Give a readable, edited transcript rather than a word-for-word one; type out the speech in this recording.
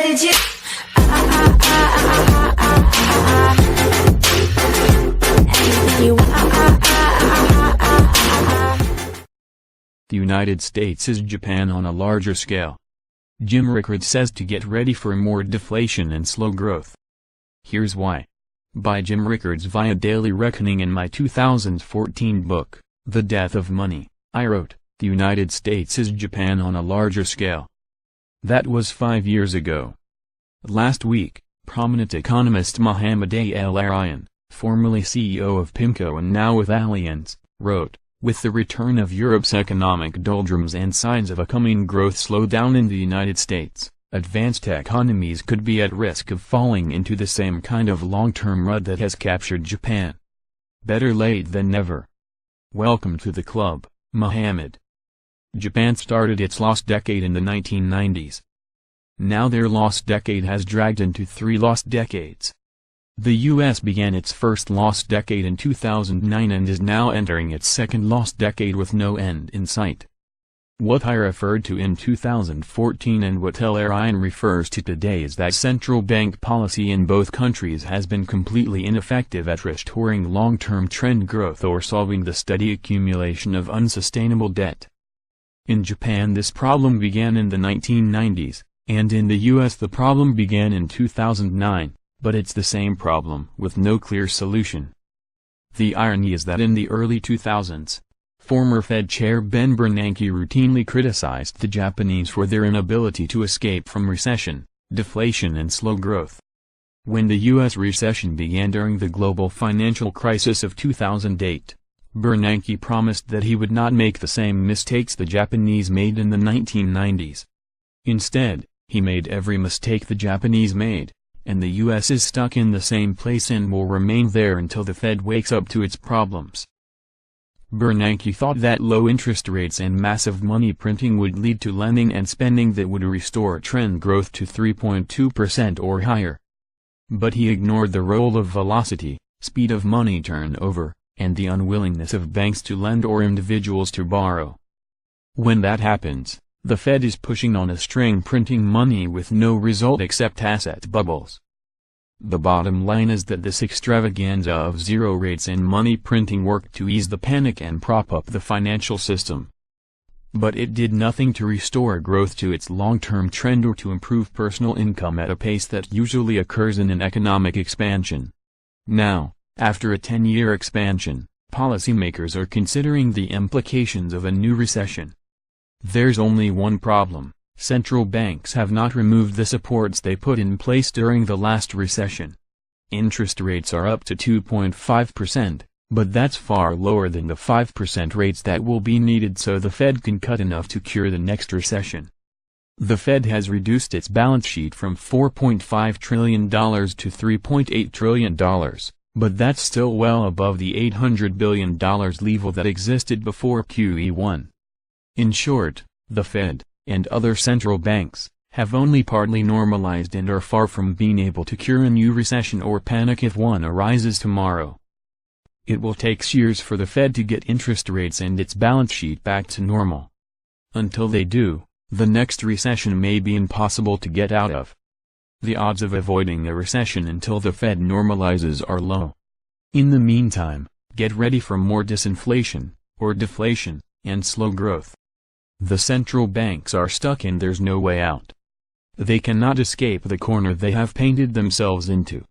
did you? Anything you want. The United States is Japan on a larger scale. Jim Rickards says to get ready for more deflation and slow growth. Here's why. By Jim Rickards via Daily Reckoning. In my 2014 book, The Death of Money, I wrote, the United States is Japan on a larger scale. That was 5 years ago. Last week, prominent economist Mohammed El-Arian, formerly CEO of PIMCO and now with Allianz, wrote, with the return of Europe's economic doldrums and signs of a coming growth slowdown in the United States, advanced economies could be at risk of falling into the same kind of long-term rut that has captured Japan. Better late than never. Welcome to the club, Mohammed. Japan started its lost decade in the 1990s. Now their lost decade has dragged into 3 lost decades. The U.S. began its first lost decade in 2009 and is now entering its second lost decade with no end in sight. What I referred to in 2014 and what El-Arian refers to today is that central bank policy in both countries has been completely ineffective at restoring long-term trend growth or solving the steady accumulation of unsustainable debt. In Japan this problem began in the 1990s, and in the U.S. the problem began in 2009. But it's the same problem with no clear solution. The irony is that in the early 2000s, former Fed Chair Ben Bernanke routinely criticized the Japanese for their inability to escape from recession, deflation and slow growth. When the U.S. recession began during the global financial crisis of 2008, Bernanke promised that he would not make the same mistakes the Japanese made in the 1990s. Instead, he made every mistake the Japanese made. And the U.S. is stuck in the same place and will remain there until the Fed wakes up to its problems. Bernanke thought that low interest rates and massive money printing would lead to lending and spending that would restore trend growth to 3.2% or higher. But he ignored the role of velocity, speed of money turnover, and the unwillingness of banks to lend or individuals to borrow. When that happens, the Fed is pushing on a string printing money with no result except asset bubbles. The bottom line is that this extravaganza of zero rates and money printing worked to ease the panic and prop up the financial system. But it did nothing to restore growth to its long-term trend or to improve personal income at a pace that usually occurs in an economic expansion. Now, after a 10-year expansion, policymakers are considering the implications of a new recession. There's only one problem. Central banks have not removed the supports they put in place during the last recession. Interest rates are up to 2.5%, but that's far lower than the 5% rates that will be needed so the Fed can cut enough to cure the next recession. The Fed has reduced its balance sheet from $4.5 trillion to $3.8 trillion, but that's still well above the $800 billion level that existed before QE1. In short, the Fed, and other central banks, have only partly normalized and are far from being able to cure a new recession or panic if one arises tomorrow. It will take years for the Fed to get interest rates and its balance sheet back to normal. Until they do, the next recession may be impossible to get out of. The odds of avoiding a recession until the Fed normalizes are low. In the meantime, get ready for more disinflation, or deflation, and slow growth. The central banks are stuck and there's no way out. They cannot escape the corner they have painted themselves into.